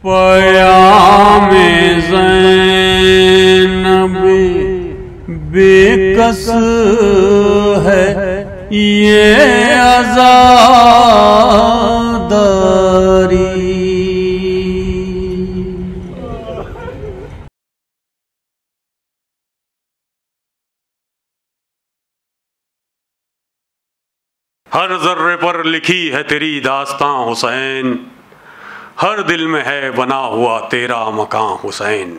पयामे ज़ैनब बेकस है ये आज़ादारी। हर जर्रे पर लिखी है तेरी दास्तां हुसैन, हर दिल में है बना हुआ तेरा मकान हुसैन।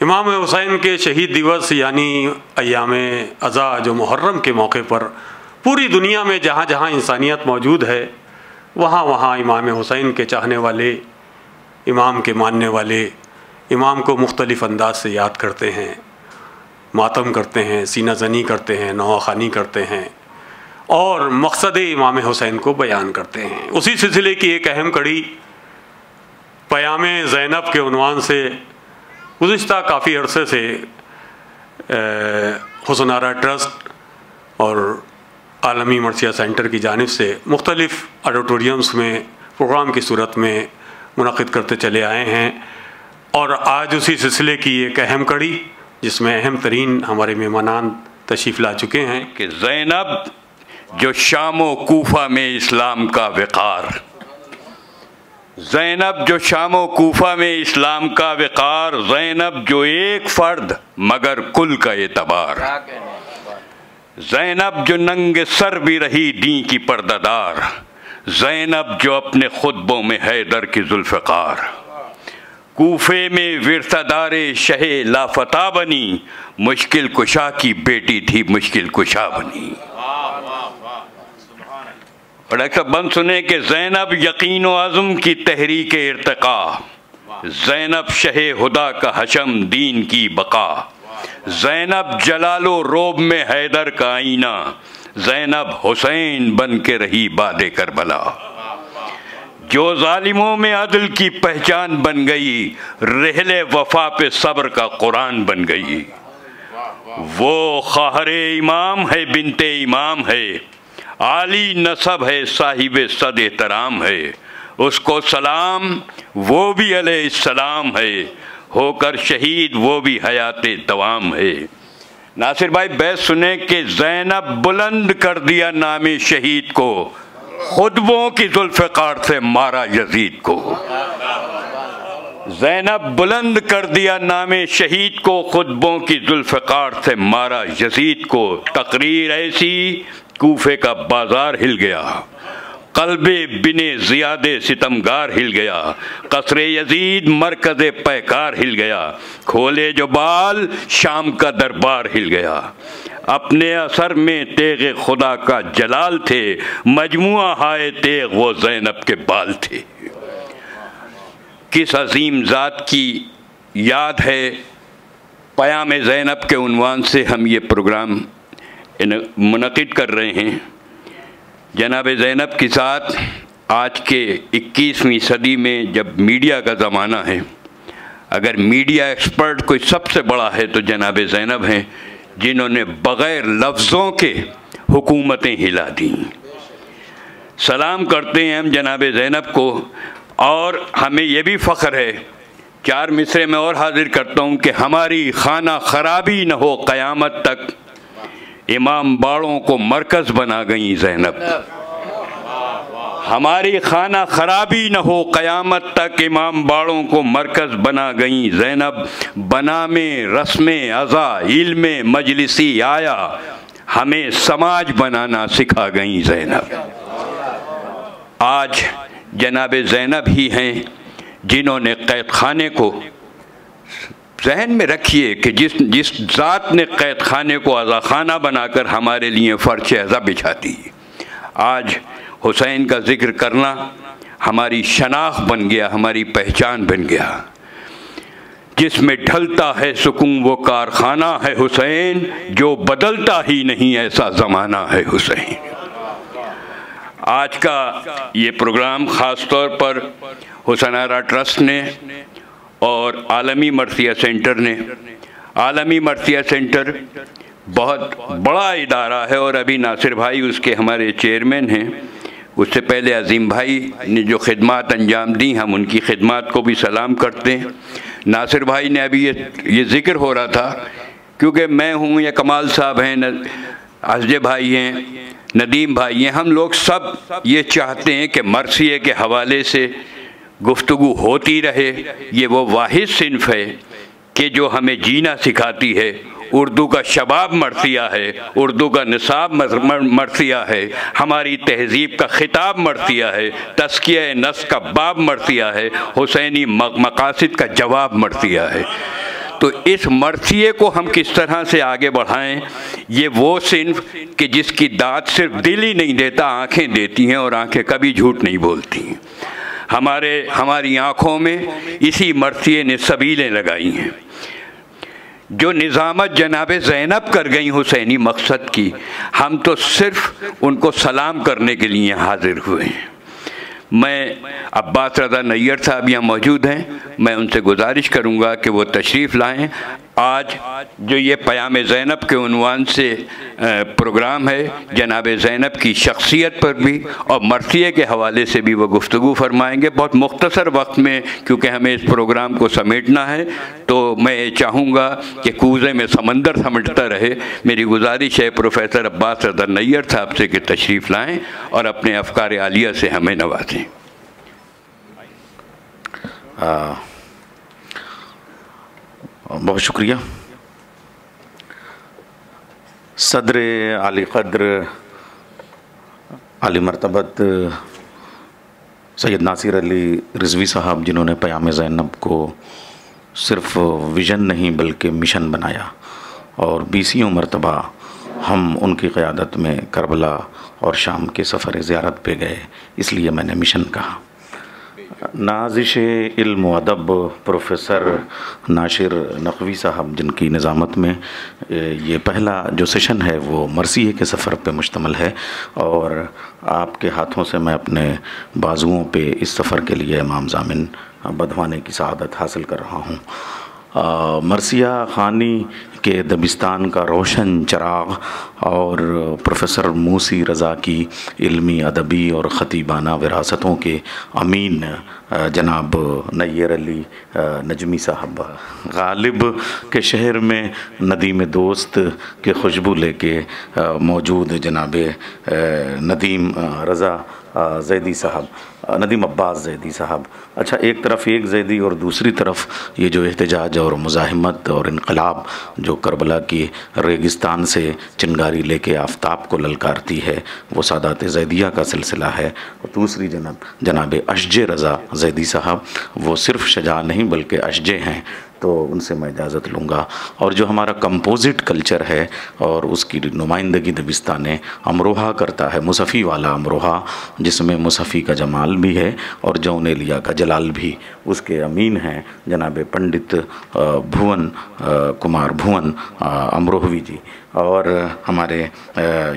इमाम हुसैन के शहीद दिवस यानी अय्याम अज़ा जो मुहर्रम के मौके पर पूरी दुनिया में जहाँ जहाँ इंसानियत मौजूद है वहाँ वहाँ इमाम हुसैन के चाहने वाले, इमाम के मानने वाले इमाम को मुख्तलिफ़ अंदाज से याद करते हैं, मातम करते हैं, सीना ज़नी करते हैं, नवाखानी करते हैं और मकसद इमाम हुसैन को बयान करते हैं। उसी सिलसिले की एक अहम कड़ी पयामे ज़ैनब के उन्वान से गुज़िश्ता काफ़ी अरसे से हुस्न आरा ट्रस्ट और आलमी मरसिया सेंटर की जानिब से मुख्तलिफ़ ऑडिटोरियम्स में प्रोग्राम की सूरत में मुनक़िद करते चले आए हैं और आज उसी सिलसिले की एक अहम कड़ी जिसमें अहम तरीन हमारे मेहमानान तशरीफ़ ला चुके हैं कि ज़ैनब जो शाम व कूफा में इस्लाम का विकार, ज़ैनब जो शाम व कूफा में इस्लाम का विकार, ज़ैनब जो एक फ़र्द मगर कुल का एतबार, ज़ैनब जो नंगे सर भी रही दी की पर्दादार, ज़ैनब जो अपने खुतबों में हैदर की जुल्फ़कार, कूफे में विरसादारे शहे लाफता बनी, मुश्किल कुशा की बेटी थी मुश्किल कुशा बनी। और एक बंद सुने कि ज़ैनब यकीन व अज़्म की तहरीक इर्तिका, ज़ैनब शहे हुदा का हशम दीन की बका, ज़ैनब जलालो रोब में हैदर का आईना, ज़ैनब हुसैन बन के रही बादे करबला। जो जालिमों में अदल की पहचान बन गई, रहले वफा पे सब्र का कुरान बन गई। वो ख़ाहरे इमाम है बिनते इमाम है, आली नसब है साहिब सद एहतराम है, उसको सलाम वो भी अलैहिस्सलाम है, होकर शहीद वो भी हयाते दवाम है। नासिर भाई बैत सुने कि ज़ैनब बुलंद कर दिया नामे शहीद को, खुतबों की जुल्फ़िकार से मारा यजीद को। ज़ैनब बुलंद कर दिया नामे शहीद को, खुतबों की जुल्फ़िकार से मारा यजीद को। तकरीर ऐसी कूफे का बाजार हिल गया, कल्बे बिने ज़ियादे सितमगार हिल गया, कसरे यजीद मरकज़े पैकार हिल गया, खोले जो बाल शाम का दरबार हिल गया। अपने असर में तेग खुदा का जलाल थे, मजमुआ हाय तेग वो ज़ैनब के बाल थे। किस अजीम ज़ात की याद है, पयाम ज़ैनब के उन्वान से हम ये प्रोग्राम मुनक़िद कर रहे हैं। जनाब ज़ैनब के साथ आज के 21वीं सदी में जब मीडिया का ज़माना है, अगर मीडिया एक्सपर्ट कोई सबसे बड़ा है तो जनाब ज़ैनब हैं, जिन्होंने बग़ैर लफ्ज़ों के हुकूमतें हिला दी। सलाम करते हैं हम जनाब ज़ैनब को और हमें यह भी फ़ख्र है, चार मिसरे में और हाजिर करता हूँ कि हमारी खाना ख़राबी न हो क़यामत तक, इमाम बाड़ों को मरकज़ बना गई ज़ैनब। हमारी खाना ख़राबी न हो क़यामत तक, इमाम बाड़ों को मरकज़ बना गई ज़ैनब। बना में रस्म अज़ा इल्म मजलिसी आया, हमें समाज बनाना सिखा गई ज़ैनब। आज जनाब ज़ैनब ही हैं जिन्होंने कैद खाने को, जहन में रखिए कि जिस ज़ात ने कैद खाने को अज़ा खाना बनाकर हमारे लिए फ़र्श अज़ा बिछा दी, आज हुसैन का ज़िक्र करना हमारी शनाख्त बन गया, हमारी पहचान बन गया। जिसमें ढलता है सुकून वो कारखाना है हुसैन, जो बदलता ही नहीं ऐसा ज़माना है हुसैन। आज का ये प्रोग्राम ख़ास तौर पर हुस्न आरा ट्रस्ट ने और आलमी मरसिया सेंटर ने, आलमी मरसिया सेंटर बहुत बड़ा इदारा है और अभी नासिर भाई उसके हमारे चेयरमैन हैं, उससे पहले अजीम भाई ने जो खिदमत अंजाम दी, हम उनकी खिदमत को भी सलाम करते हैं। नासिर भाई ने अभी ये ज़िक्र हो रहा था, क्योंकि मैं हूँ या कमाल साहब हैं, अजय भाई हैं, नदीम भाई हैं, हम लोग सब ये चाहते हैं कि मरसिए के हवाले से गुफ्तगू होती रहे। ये वो वाहिद सिन्फ है कि जो हमें जीना सिखाती है। उर्दू का शबाब मरसिया है, उर्दू का निसाब मरसिया है, हमारी तहज़ीब का ख़िताब मरसिया है, तस्किया नफ्स का बाब मरसिया है, हुसैनी मकासिद का जवाब मरसिया है। तो इस मरसिए को हम किस तरह से आगे बढ़ाएं, ये वो सिन्फ कि जिसकी दाद सिर्फ दिल ही नहीं देता, आँखें देती हैं, और आँखें कभी झूठ नहीं बोलती हैं। हमारी आँखों में इसी मरसिए ने सबीलें लगाई हैं। जो निज़ामत जनाब ज़ैनब कर गई हुसैनी मकसद की, हम तो सिर्फ उनको सलाम करने के लिए हाजिर हुए हैं। मैं अब्बास रज़ा नैयर साहब यहाँ मौजूद हैं, मैं उनसे गुजारिश करूँगा कि वो तशरीफ़ लाएँ। आज जो ये पयाम ज़ैनब के उन्वान से प्रोग्राम है, जनाब ज़ैनब की शख्सियत पर भी और मरसिए के हवाले से भी वो गुफ्तगू फरमाएंगे बहुत मुख्तसर वक्त में, क्योंकि हमें इस प्रोग्राम को समेटना है। तो मैं चाहूँगा कि कूज़े में समंदर समेटता रहे। मेरी गुजारिश है प्रोफेसर अब्बास रज़ा नैयर साहब से कि तशरीफ़ लाएँ और अपने अफ़कार आलिया से हमें नवाजें। बहुत शुक्रिया। सदर आली क़द्र आली मरतबत सैयद नासिर अली रिज़वी साहब, जिन्होंने पयाम ज़ैनब को सिर्फ़ विज़न नहीं बल्कि मिशन बनाया, और 20वीं मरतबा हम उनकी क़यादत में करबला और शाम के सफ़र ज़ियारत पे गए, इसलिए मैंने मिशन कहा। नाज़िश इल्म व अदब प्रोफेसर नासिर नक़वी साहब, जिनकी निज़ामत में ये पहला जो सेशन है वो मरसिए के सफ़र पे मुश्तमिल है, और आपके हाथों से मैं अपने बाजुओं पे इस सफ़र के लिए इमाम ज़ामिन बधवाने की सआदत हासिल कर रहा हूँ। मरसिया ख़ानी के दबिस्तान का रोशन चराग और प्रोफेसर मूसी रज़ा की इल्मी, अदबी और ख़तीबाना विरासतों के अमीन जनाब नैयर अली नजमी साहब, गालिब के शहर में नदीम दोस्त के खुशबू लेके मौजूद जनाब नदीम रज़ा ज़ैदी साहब, नदीम अब्बास ज़ैदी साहब। अच्छा, एक तरफ एक ज़ैदी और दूसरी तरफ ये जो एहतजाज और मुज़ाहिमत और इनकलाब जो करबला की रेगिस्तान से चिंगारी लेके आफ्ताब को ललकारती है, वो सादात ज़ैदिया का सिलसिला है। और दूसरी जनाब अशजे रज़ा ज़ैदी साहब, वो सिर्फ़ शजा नहीं बल्कि अशजे हैं, तो उनसे मैं इजाज़त लूँगा। और जो हमारा कंपोजिट कल्चर है और उसकी नुमाइंदगी दबिस्तान अमरोहा करता है, मुसफ़ी वाला अमरोहा, जिसमें मुसफ़ी का जमाल भी है और जौन एलिया का जलाल भी, उसके अमीन हैं जनाब पंडित भुवन कुमार भुवन अमरोहवी जी। और हमारे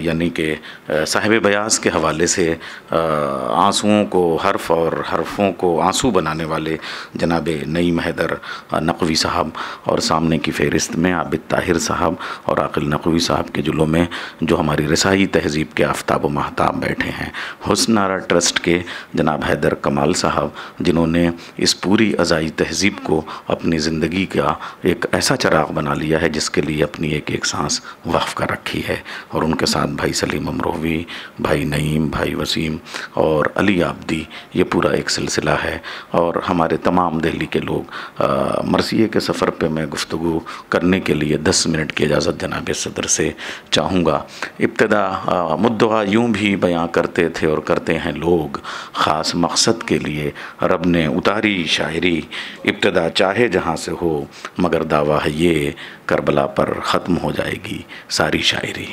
यानी कि साहिब बयास के हवाले से आंसुओं को हर्फ और हर्फों को आंसू बनाने वाले जनाब नईम हैदर नक़वी साहब, और सामने की फ़हरिस्त में आबिद ताहिर साहब और आकिल नक़वी साहब के जुलों में जो हमारी रसाई तहज़ीब के आफ्ताब व महताब बैठे हैं। हुस्न आरा ट्रस्ट के जनाब हैदर कमाल साहब, जिन्होंने इस पूरी अज़ाई तहज़ीब को अपनी ज़िंदगी का एक ऐसा चराग बना लिया है जिसके लिए अपनी एक एक सांस वक़्फ़ कर रखी है। और उनके साथ भाई सलीम अमरोहवी, भाई नईम, भाई वसीम और अली आबदी, ये पूरा एक सिलसिला है। और हमारे तमाम दिल्ली के लोग। मरसिए के सफ़र पे मैं गुफ्तगू करने के लिए 10 मिनट की इजाज़त जनाब सदर से चाहूँगा। इब्तदा मुद्दा यूँ भी बयां करते थे और करते हैं लोग, ख़ास मकसद के लिए रब ने उतारी शायरी, इब्तदा चाहे जहाँ से हो मगर दावा है ये, करबला पर ख़त्म हो जाएगी सारी शायरी।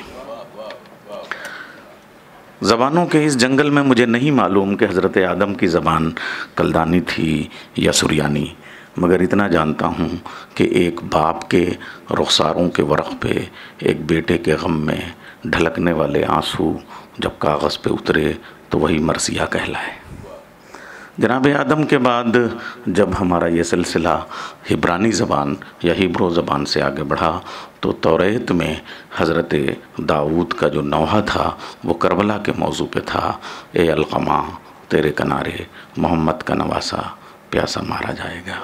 ज़बानों के इस जंगल में मुझे नहीं मालूम कि हज़रत आदम की ज़बान कलदानी थी या सुरयानी, मगर इतना जानता हूँ कि एक बाप के रुखसारों के वरक़ पे एक बेटे के गम में ढलकने वाले आंसू जब कागज़ पे उतरे तो वही मरसिया कहलाए। जनाब आदम के बाद जब हमारा ये सिलसिला हिब्रानी ज़बान या हिब्रो ज़बान से आगे बढ़ा तो तौरेत में हज़रत दाऊद का जो नौहा था वो करबला के मौजू पे था, ए अलक़मा तेरे किनारे मोहम्मद का नवासा प्यासा मारा जाएगा।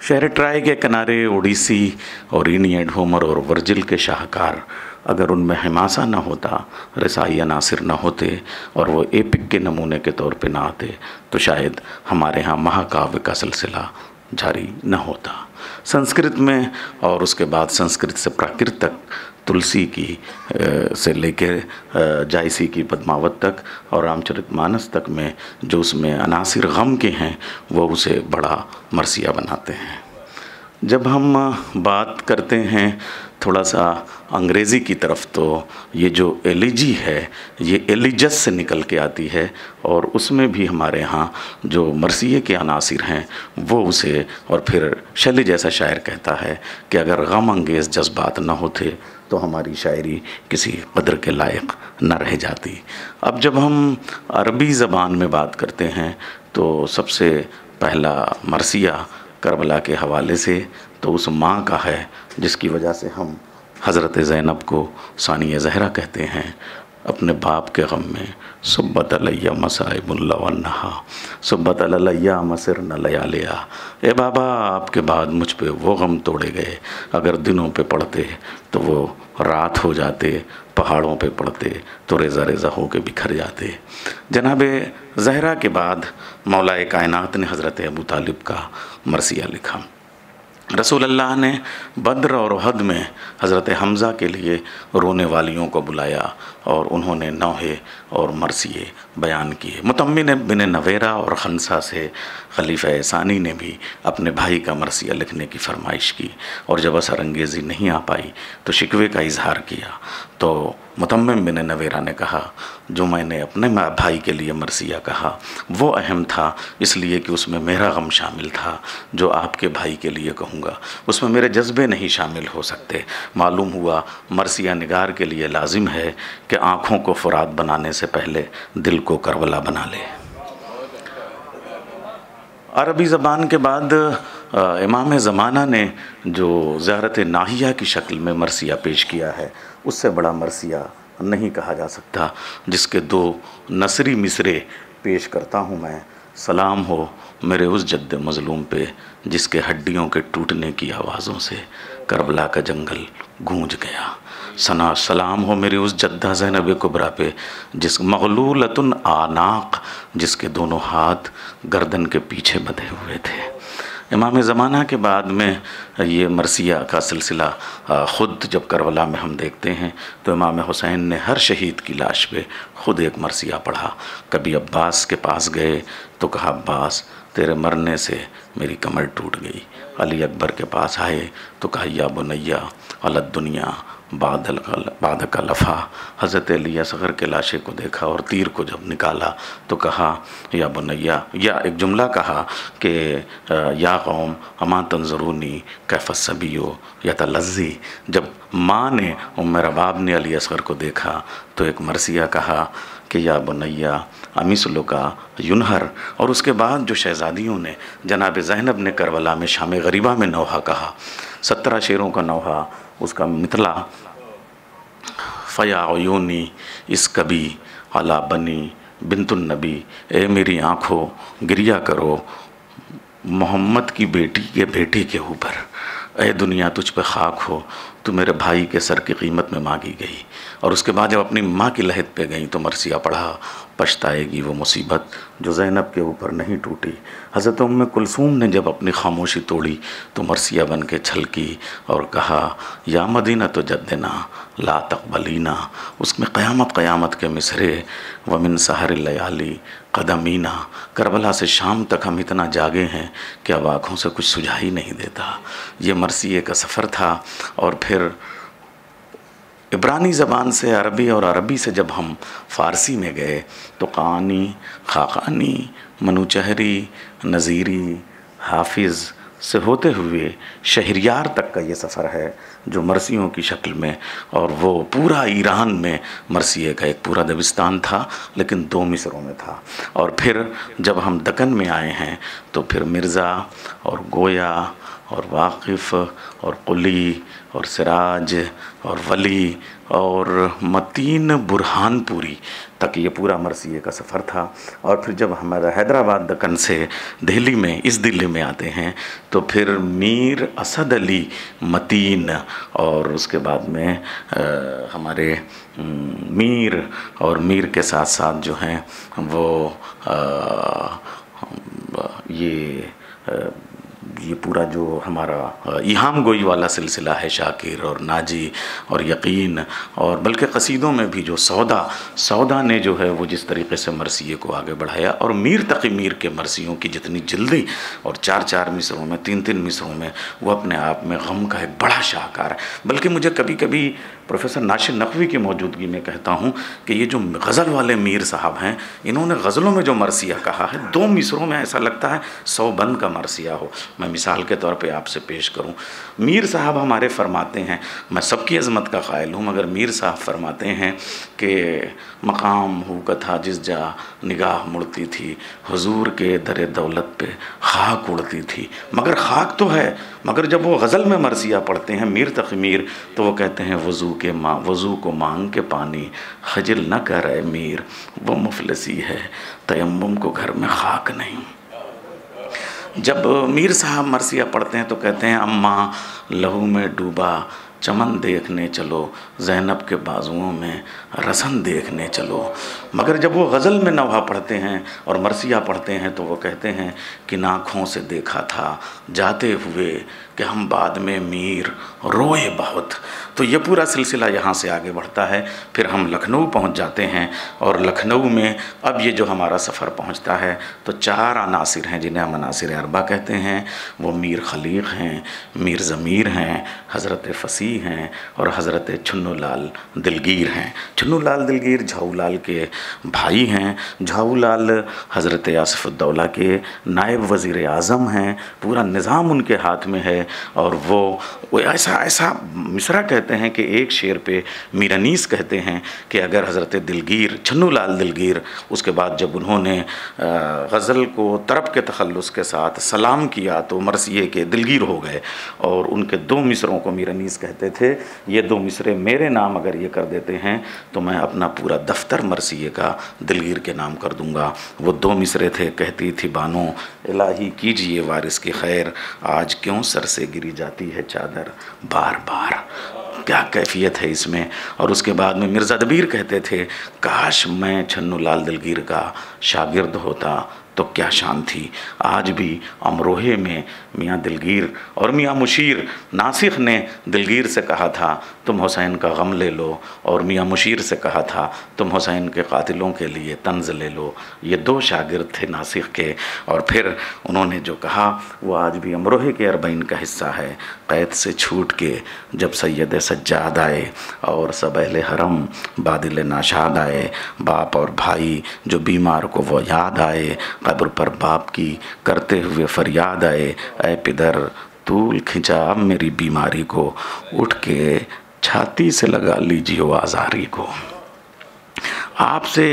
शहर ट्राय के किनारे ओडिसी और इनियड, होमर और वर्जिल के शाहकार अगर उनमें हमासा ना होता, रसाई अनासिर ना होते और वो एपिक के नमूने के तौर पे ना आते तो शायद हमारे यहाँ महाकाव्य का सिलसिला जारी न होता। संस्कृत में और उसके बाद संस्कृत से प्राकृत तक, तुलसी की से लेकर जायसी की पद्मावत तक और रामचरितमानस तक में जो उसमें अनासिर गम के हैं वो उसे बड़ा मरसिया बनाते हैं। जब हम बात करते हैं थोड़ा सा अंग्रेज़ी की तरफ तो ये जो एलिजी है ये एलिजस से निकल के आती है और उसमें भी हमारे यहाँ जो मरसिए के अनासिर हैं वो उसे, और फिर शैली जैसा शायर कहता है कि अगर गम अंगेज़ जज्बात न होते तो हमारी शायरी किसी कदर के लायक न रह जाती। अब जब हम अरबी ज़बान में बात करते हैं तो सबसे पहला मरसिया करबला के हवाले से तो उस माँ का है जिसकी वजह से हम हज़रत ज़ैनब को सानिया ज़हरा कहते हैं। अपने बाप के गम में सुब्बत अलैया मसाइबुल्ला वन्नहा सुब्बत अलैया मसिर न लयालिया, ए बाबा आपके बाद मुझ पे वो गम तोड़े गए, अगर दिनों पे पड़ते तो वो रात हो जाते, पहाड़ों पे पड़ते तो रेज़ा रेज़ा हो के बिखर जाते। जनाब ज़हरा के बाद मौलाए कायनात ने हज़रत अबू तालिब का मरसिया लिखा। रसूल अल्लाह ने बद्र और उहद में हज़रत हमज़ा के लिए रोने वालियों को बुलाया और उन्होंने नौहे और मरसिए बयान किए। मुतम्मिन बिन नवेरा और खनसा से खलीफा सानी ने भी अपने भाई का मरसिया लिखने की फरमाइश की और जब असर अंगेज़ी नहीं आ पाई तो शिकवे का इजहार किया। तो मुतम्मिम बिन नवेरा ने कहा जो मैंने अपने भाई के लिए मरसिया कहा वो अहम था इसलिए कि उसमें मेरा गम शामिल था, जो आपके भाई के लिए कहूँगा उसमें मेरे जज्बे नहीं शामिल हो सकते। मालूम हुआ मरसिया निगार के लिए लाजिम है कि आँखों को फुरात बनाने से पहले दिल को करबला बना ले। अरबी ज़बान के बाद इमाम ज़माना ने जो ज़ियारत नाहिया की शक्ल में मरसिया पेश किया है उससे बड़ा मरसिया नहीं कहा जा सकता, जिसके दो नसरी मिसरे पेश करता हूँ मैं। सलाम हो मेरे उस जद्द मज़लूम पे जिसके हड्डियों के टूटने की आवाज़ों से करबला का जंगल गूंज गया। सना सलाम हो मेरी उस जद्दा ज़ैनब कुबरा पे जिस मग़लूलतुन आनाक जिसके दोनों हाथ गर्दन के पीछे बंधे हुए थे। इमाम ज़माना के बाद में ये मरसिया का सिलसिला ख़ुद जब करबला में हम देखते हैं तो इमाम हुसैन ने हर शहीद की लाश पे ख़ुद एक मरसिया पढ़ा। कभी अब्बास के पास गए तो कहा अब्बास तेरे मरने से मेरी कमर टूट गई। अली अकबर के पास आए तो कहा या बुनैया अलद दुनिया बाद का लफ़ा। हज़रत अली असग़र के लाशे को देखा और तीर को जब निकाला तो कहा या बुनैया, या एक जुमला कहा कि या कौम अमा तंज़रूनी कैफ़स सबियो या तलज़्ज़ी। जब माँ ने उम्मे रबाब ने अली असग़र को देखा तो एक मरसिया कहा कि या बुनैया अमिसलो का युनहर। और उसके बाद जो शहज़ादियों ने जनाब ज़ैनब ने करबला में शाम गरीबा में नौहा कहा, 17 शेरों का नौहा, उसका मितला फ़या अयूनी इस कभी अला बनी बिन्तुन नबी, ए मेरी आँखों गिरिया करो मोहम्मद की बेटी के बेटे के ऊपर, ए दुनिया तुझ पे खाक हो तो मेरे भाई के सर की कीमत में मांगी गई। और उसके बाद जब अपनी माँ की लहद पे गई तो मरसिया पढ़ा, पछताएगी वो मुसीबत जो ज़ैनब के ऊपर नहीं टूटी। हज़रत उम्मे कुलसूम ने जब अपनी खामोशी तोड़ी तो मरसिया बन के छलकी और कहा या मदीना तो जद्दना ला तक़बलीना। उसमें क़यामत क़यामत के मिसरे वमिन सहर लयाली कदमीना। करबला से शाम तक हम इतना जागे हैं कि अब आँखों से कुछ सुझाई नहीं देता। ये मरसिए का सफ़र था। और फिर इब्रानी ज़बान से अरबी और अरबी से जब हम फ़ारसी में गए तो क़ानी, ख़ाक़ानी, मनूचहरी, नज़ीरी, हाफिज़, से होते हुए शहरियार तक का ये सफ़र है जो मरसियों की शक्ल में, और वो पूरा ईरान में मरसिए का एक पूरा दबिस्तान था, लेकिन 2 मिसरों में था। और फिर जब हम दक्कन में आए हैं तो फिर मिर्ज़ा और गोया और वाक़िफ़ और कुली और सिराज और वली और मतीन बुरहानपुरी तक ये पूरा मरसिए का सफ़र था। और फिर जब हमारा हैदराबाद दक्कन से दिल्ली में, इस दिल्ली में आते हैं तो फिर मीर असद अली मतीन, और उसके बाद में हमारे मीर, और मीर के साथ साथ जो हैं वो ये पूरा जो हमारा इहाम गोई वाला सिलसिला है, शाकिर और नाजी और यकीन, और बल्कि कसीदों में भी जो सौदा ने जो है वो जिस तरीके से मरसिए को आगे बढ़ाया, और मीर तकी मीर के मरसियों की जितनी जल्दी और 4-4 मिसरों में, 3-3 मिसरों में, वो अपने आप में गम का एक बड़ा शाहकार है। बल्कि मुझे कभी कभी प्रोफेसर नाशिर नकवी की मौजूदगी में कहता हूँ कि ये जो गज़ल वाले मीर साहब हैं, इन्होंने गज़लों में जो मरसिया कहा है 2 मिसरों में ऐसा लगता है 100 बंद का मरसिया हो। मैं मिसाल के तौर पे आपसे पेश करूं, मीर साहब हमारे फरमाते हैं, मैं सबकी अज़मत का क़ाइल हूँ, मगर मीर साहब फरमाते हैं कि मकाम हु कथा जिस जा निगाह मुड़ती थी, हुजूर के दरे दौलत पे खाक उड़ती थी। मगर खाक तो है, मगर जब वो गज़ल में मरसिया पढ़ते हैं मीर तक़ी मीर, तो वो कहते हैं वज़ू को मांग के पानी खजिल न कर ए मीर, वो मुफलसी है तयम्मुम को घर में खाक नहीं। जब मीर साहब मरसिया पढ़ते हैं तो कहते हैं अम्मा लहू में डूबा चमन देखने चलो, ज़ैनब के बाजुओं में रसन देखने चलो। मगर जब वो गज़ल में नवा पढ़ते हैं और मरसिया पढ़ते हैं तो वो कहते हैं कि आँखों से देखा था जाते हुए कि हम बाद में मीर रोए बहुत। तो ये पूरा सिलसिला यहाँ से आगे बढ़ता है। फिर हम लखनऊ पहुँच जाते हैं, और लखनऊ में अब ये जो हमारा सफ़र पहुँचता है तो 4 अनासिर हैं जिन्हें हम अनासिर अरबा कहते हैं। वो मीर खलीक हैं, मीर ज़मीर हैं, हज़रत फ़सीह हैं और हज़रत छन्नू लाल दिलगीर हैं। छन्नू लाल दिलगीर झाऊ लाल के भाई हैं। झाऊ लाल हज़रत आसिफ़ुद्दौला के नायब वज़ीर आज़म हैं। पूरा निज़ाम उनके हाथ में है। और वो ऐसा मिसरा कहते हैं कि एक शेर पे मीर अनीस कहते हैं कि अगर हज़रत दिलगीर, छन्नू लाल दिलगीर, उसके बाद जब उन्होंने गज़ल को तरब के तखल्लुस के साथ सलाम किया तो मरसिए के दिलगीर हो गए। और उनके 2 मिसरों को मीर अनीस कहते थे, ये 2 मिसरे मेरे नाम अगर ये कर देते हैं तो मैं अपना पूरा दफ्तर मरसिए का दिलगीर के नाम कर दूंगा। वो 2 मिसरे थे, कहती थी बानो इलाही कीजिए वारिस की खैर, आज क्यों सर से गिरी जाती है चादर बार बार। क्या कैफियत है इसमें। और उसके बाद में मिर्ज़ा दबीर कहते थे, काश मैं छन्नू लाल दिलगीर का शागिर्द होता तो क्या शान थी। आज भी अमरोहे में मियाँ दिलगीर और मियाँ मुशीर, नासिख ने दिलगीर से कहा था तुम हुसैन का गम ले लो, और मियाँ मुशीर से कहा था तुम हुसैन के कातिलों के लिए तंज़ ले लो। ये 2 शागिर्द थे नासिख के। और फिर उन्होंने जो कहा वो आज भी अमरोहे के 40 का हिस्सा है। क़ैद से छूट के जब सैयद सज्जाद आए और सब अहले हरम बादिल नाशाद आए, बाप और भाई जो बीमार को वो याद आए, कब्र पर बाप की करते हुए फरियाद आए, ऐ पिदर तूल खिंचा अब मेरी बीमारी को, उठ के छाती से लगा लीजिए आज़ारी को। आपसे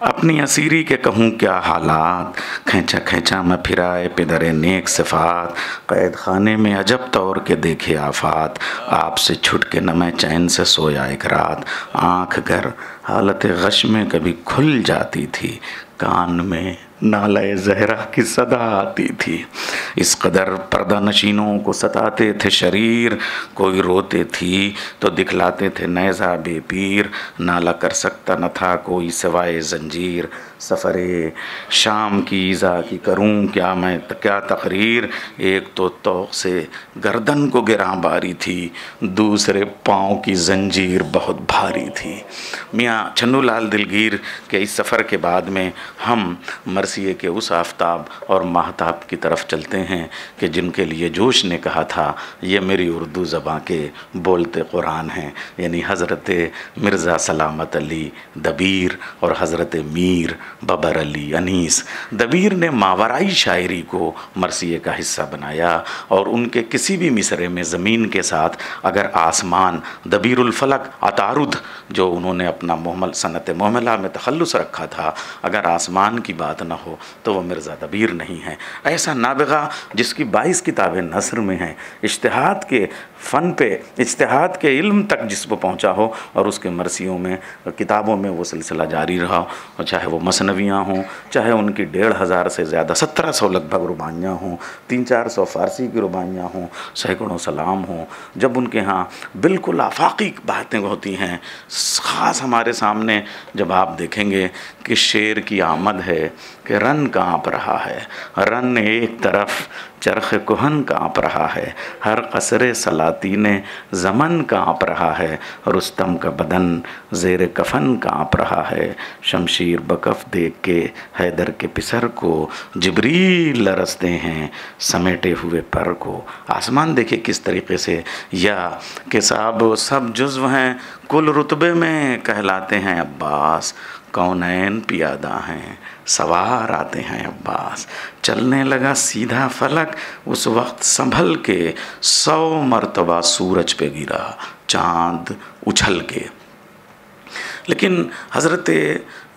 अपनी असीरी के कहूँ क्या हालात, खींचा खींचा मैं फिराए पिदरे नेक सिफात, कैद खाने में अजब तौर के देखे आफात, आपसे छुट के न मैं चैन से सोया एक रात, आँख गर हालत गश में कभी खुल जाती थी, कान में नाले ज़हरा की सदा आती थी। इस कदर पर्दा नशीनों को सताते थे शरीर, कोई रोते थी तो दिखलाते थे नेज़ा बेपीर, नाला कर सकता न था कोई सिवाय जंजीर, सफ़रे शाम की ईज़ा की करूं क्या तकरीर, एक तो तौक से गर्दन को गिरां बारी थी, दूसरे पाँव की जंजीर बहुत भारी थी। मियाँ छन्नू लाल दिलगीर के इस सफ़र के बाद में हम मरसिए के उस आफताब और महताब की तरफ चलते हैं कि जिनके लिए जोश ने कहा था ये मेरी उर्दू ज़बां के बोलते कुरान हैं, यानी हज़रत मिर्ज़ा सलामत अली दबीर और हज़रत मीर बबर अली अनीस। दबीर ने मावराई शायरी को मरसिए का हिस्सा बनाया और उनके किसी भी मिसरे में ज़मीन के साथ अगर आसमान, दबीरुल फलक, अतारुद जो उन्होंने अपना सनत मोहमला में तखल्लुस रखा था, अगर आसमान की बात ना हो तो वह मिर्ज़ा दबीर नहीं है। ऐसा नाबिगा जिसकी 22 किताबें नस्र में हैं, इज्तिहाद के फ़न पे, इज्तिहाद के इल्म तक जिसको पहुँचा हो और उसके मरसियों में, किताबों में वो सिलसिला जारी रहा, और चाहे वो मसनवियाँ हों, चाहे उनकी 1500 से ज़्यादा 1700 लगभग रुबाइयाँ हों, 300-400 फ़ारसी की रुबाइयाँ हों, सैकड़ों सलाम हों, जब उनके यहाँ बिल्कुल आफाकी बातें होती हैं। ख़ास हमारे सामने जब आप देखेंगे कि शेर की आमद है कि रन काँप रहा है, रन एक तरफ चरख कुहन काँप रहा है, हर कसरे सलातीने ज़मन काँप रहा है, रुस्तम का बदन ज़ेर कफन काँप रहा है, शमशीर बकफ देख के हैदर के पिसर को जिब्रील लरसते हैं समेटे हुए पर को। आसमान देखिए किस तरीके से, या कि साहब सब जुज़्व हैं कुल रुतबे में कहलाते हैं अब्बास, कौनैन पियादा हैं सवार आते हैं अब्बास, चलने लगा सीधा फलक उस वक्त संभल के, 100 मरतबा सूरज पे गिरा चाँद उछल के। लेकिन हज़रत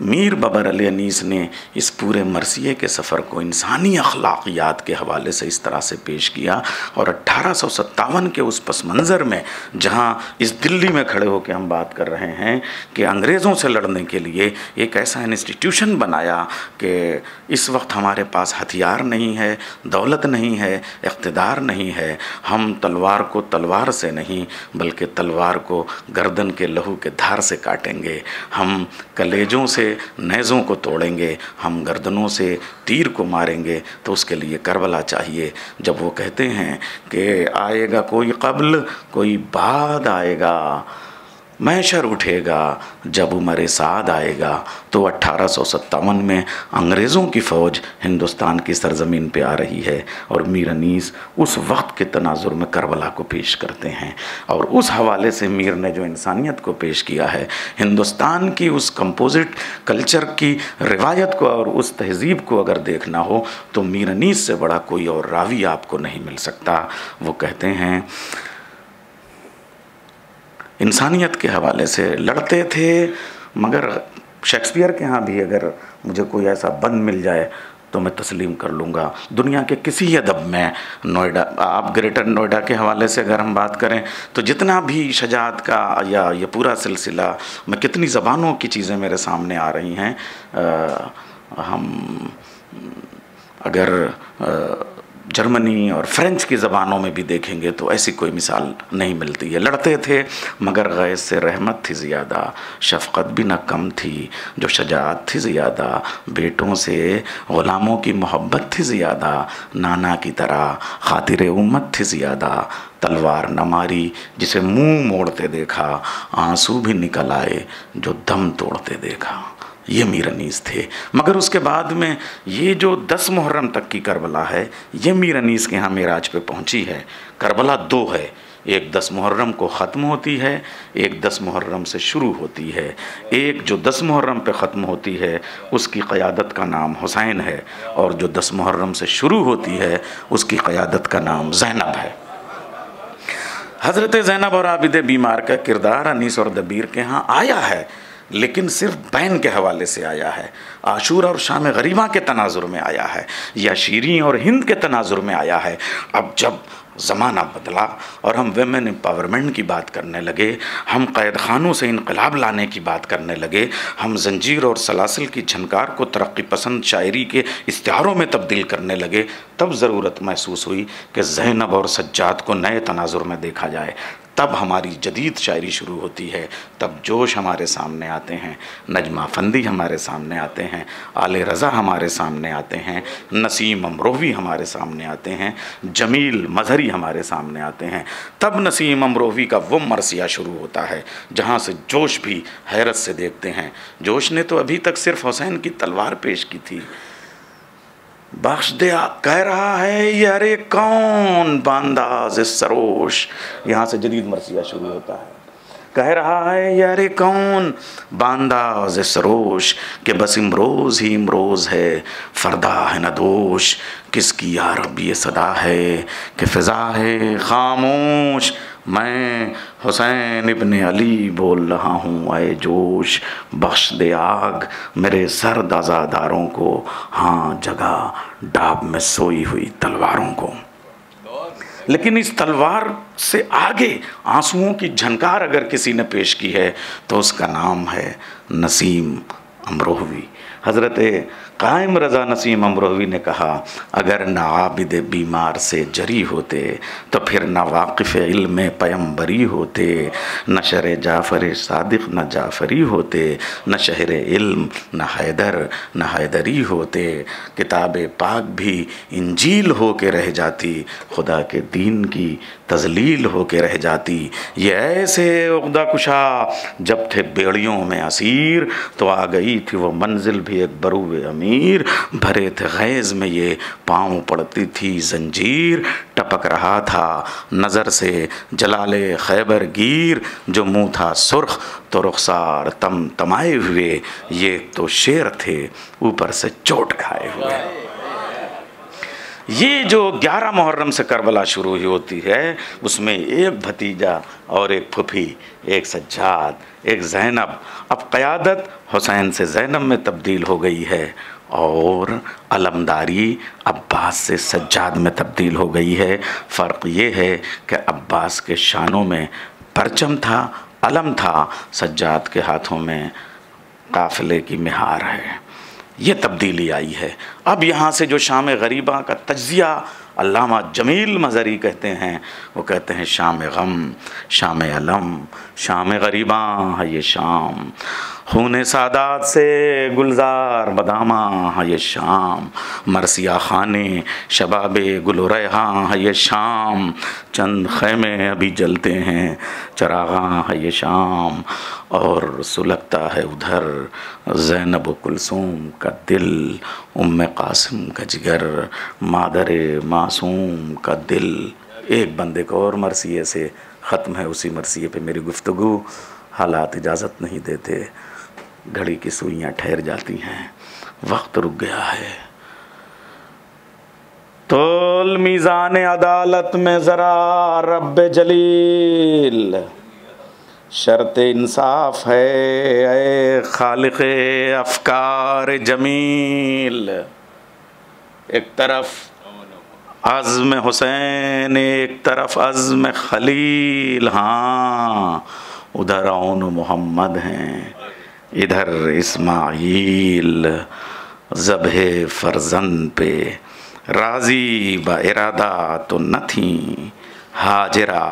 मीर बबर अली अनीस ने इस पूरे मरसिए के सफ़र को इंसानी अखलाकियात के हवाले से इस तरह से पेश किया, और 1857 के उस पस मंज़र में जहाँ इस दिल्ली में खड़े होकर हम बात कर रहे हैं कि अंग्रेज़ों से लड़ने के लिए एक ऐसा इंस्टीट्यूशन बनाया कि इस वक्त हमारे पास हथियार नहीं है, दौलत नहीं है, इक़्तिदार नहीं है, हम तलवार को तलवार से नहीं बल्कि तलवार को गर्दन के लहू के धार से काटेंगे, हम कलेजों से नेज़ों को तोड़ेंगे, हम गर्दनों से तीर को मारेंगे। तो उसके लिए करबला चाहिए। जब वो कहते हैं कि आएगा कोई क़ब्ल कोई बाद आएगा, महशर उठेगा जब उमर साद आएगा, तो 1857 में अंग्रेज़ों की फ़ौज हिंदुस्तान की सरज़मीन पे आ रही है और मीर अनीस उस वक्त के तनाजुर में करबला को पेश करते हैं। और उस हवाले से मीर ने जो इंसानियत को पेश किया है, हिंदुस्तान की उस कंपोजिट कल्चर की रिवायत को और उस तहज़ीब को अगर देखना हो तो मीर अनीस से बड़ा कोई और रावी आपको नहीं मिल सकता। वो कहते हैं इंसानियत के हवाले से लड़ते थे, मगर शेक्सपियर के यहाँ भी अगर मुझे कोई ऐसा बंद मिल जाए तो मैं तस्लीम कर लूँगा। दुनिया के किसी अदब में, नोएडा, आप ग्रेटर नोएडा के हवाले से अगर हम बात करें तो जितना भी शजाअत का या ये पूरा सिलसिला, मैं कितनी ज़बानों की चीज़ें मेरे सामने आ रही हैं, हम अगर जर्मनी और फ्रेंच की ज़बानों में भी देखेंगे तो ऐसी कोई मिसाल नहीं मिलती है। लड़ते थे मगर गैस से रहमत थी ज़्यादा, शफ़क़त भी न कम थी, जो शजाअत थी ज़्यादा, बेटों से ग़ुलामों की मोहब्बत थी ज़्यादा, नाना की तरह खातिर उम्मत थी ज़्यादा, तलवार न मारी जिसे मुँह मोड़ते देखा, आंसू भी निकल आए जो दम तोड़ते देखा। ये मीर अनीस थे। मगर उसके बाद में ये जो 10 मुहर्रम तक की करबला है, ये मीर अनीस के यहाँ मेराज पे पहुँची है। करबला 2 है, एक 10 मुहर्रम को ख़त्म होती है, एक 10 मुहर्रम से शुरू होती है। एक जो 10 मुहर्रम पे ख़त्म होती है उसकी क़यादत का नाम हुसैन है, और जो 10 मुहर्रम से शुरू होती है उसकी क़यादत का नाम ज़ैनब है। हज़रत ज़ैनब और आबिद बीमार का किरदार अनीस और दबीर के यहाँ आया है, लेकिन सिर्फ बैन के हवाले से आया है, आशूरा और शाम गरीबा के तनाजुर में आया है, या शीरीं और हिंद के तनाजुर में आया है। अब जब ज़माना बदला और हम वेमेन एम्पावरमेंट की बात करने लगे, हम क़ैद खानों से इनकलाब लाने की बात करने लगे, हम जंजीर और सलासिल की झनकार को तरक्की पसंद शायरी के इश्तिहारों में तब्दील करने लगे, तब ज़रूरत महसूस हुई कि ज़ैनब और सज्जाद को नए तनाजुर में देखा जाए। तब हमारी जदीद शायरी शुरू होती है, तब जोश हमारे सामने आते हैं, नजमा फंदी हमारे सामने आते हैं, आले रज़ा हमारे सामने आते हैं, नसीम अमरोवी हमारे सामने आते हैं, जमील मजहरी हमारे सामने आते हैं। तब नसीम अमरोवी का वो मरसिया शुरू होता है जहाँ से जोश भी हैरत से देखते हैं। जोश ने तो अभी तक सिर्फ हुसैन की तलवार पेश की थी। बख्श दे कह रहा है ये अरे कौन बांदाज सरोश, यहाँ से जदीद मरसिया शुरू होता है। कह रहा है यारे कौन बांदा ज़े सरोश कि बस इमरोज़ ही इमरोज़ है, फ़रदा है न दोष। किसकी या रब ये सदा है कि फ़िज़ा है खामोश। मैं हुसैन इब्ने अली बोल रहा हूँ आए जोश, बख्श दे आग मेरे सर्द आज़ादारों को, हाँ जगा डाब में सोई हुई तलवारों को। लेकिन इस तलवार से आगे आंसुओं की झनकार अगर किसी ने पेश की है तो उसका नाम है नसीम अमरोहवी। हज़रत कायम रज़ा नसीम अमरोहवी ने कहा, अगर न आबिद बीमार से जरी होते तो फिर न वाक़िफ़ इल्म पैगंबरी होते, न शर जाफ़र सादिक़ न जाफ़री होते, न शहर इल्म न हैदर न हैदरी होते। किताब पाक भी इंजील हो के रह जाती, खुदा के दीन की तज़लील हो के रह जाती। ये ऐसे उक़दा कुशा जब थे बेड़ियों में असीर, तो आ गई थी वो मंजिल भी एक बरूए अमीर। भरे थे गैज़ में ये पाँव पड़ती थी जंजीर, टपक रहा था नज़र से जलाले खैबर गिर। जो मुँह था सुर्ख तो रुखसार तम तमाए हुए, ये तो शेर थे ऊपर से चोट खाए हुए। ये जो 11 मुहर्रम से करबला शुरू ही होती है, उसमें एक भतीजा और एक फुफी, एक सज्जाद, एक ज़ैनब। अब क़यादत हुसैन से ज़ैनब में तब्दील हो गई है और अलमदारी अब्बास से सज्जाद में तब्दील हो गई है। फ़र्क ये है कि अब्बास के शानों में परचम था, अलम था, सज्जाद के हाथों में काफ़िले की मिहार है। ये तब्दीली आई है। अब यहाँ से जो शाम गरीबा का तज्ज़िया अल्लामा जमील मज़री कहते हैं, वो कहते हैं शाम गम, शाम अलम, शाम गरीबा है ये शाम, खून सादात से गुलजार बदामा है ये शाम, मरसिया खाने शबाबे गुल रेहां है ये शाम, चंद खैमे अभी जलते हैं चरागां है ये शाम, और सुलगता है उधर ज़ैनब कुलसूम का दिल, उम्मे कासिम का जिगर, मादरे मासूम का दिल। एक बंदे को और मरसिए से ख़त्म है, उसी मरसिए पे मेरी गुफ्तगू। हालात इजाज़त नहीं देते, घड़ी की सुइयाँ ठहर जाती हैं, वक्त रुक गया है। तोल मीज़ान अदालत में ज़रा रब्बे जलील, शर्त इंसाफ है ए खालिक़े अफ़कार जमील। एक तरफ अज़्म हुसैन, एक तरफ अज़्म खलील, हाँ उधर औन मोहम्मद हैं, इधर इस्माईल। ज़ब्हे फ़र्ज़ंद पे राज़ी ब इरादा तो न थी, हाजिरा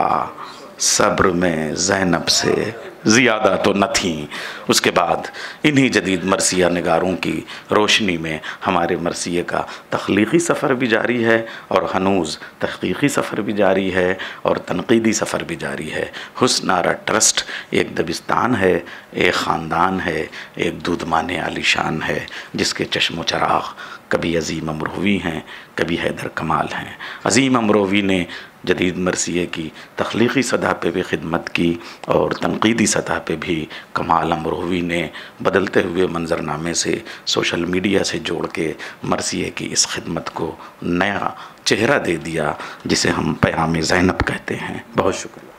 सब्र में ज़ैनब से ज़ियादा तो न थी। उसके बाद इन्हीं जदीद मरसिया निगारों की रोशनी में हमारे मरसिए का तख्लीक़ी सफ़र भी जारी है और हनूज़ तहक़ीक़ी सफ़र भी जारी है और तनक़ीदी सफ़र भी जारी है। हुस्न आरा ट्रस्ट एक दबिस्तान है, एक ख़ानदान है, एक दूधमाने आलीशान है, जिसके चश्मो चराग़ कभी अज़ीम अमरोवी हैं, कभी हैदर कमाल हैं। अज़ीम अमरोवी ने जदीद मरसिए की तख्लीक़ी सतह पे भी ख़िदमत की और तनक़ीदी सतह पे भी कमाल अमरोवी ने बदलते हुए मंजरनामे से सोशल मीडिया से जोड़ के मरसिए की इस खिदमत को नया चेहरा दे दिया, जिसे हम पैगाम ज़ैनब कहते हैं। बहुत शुक्रिया।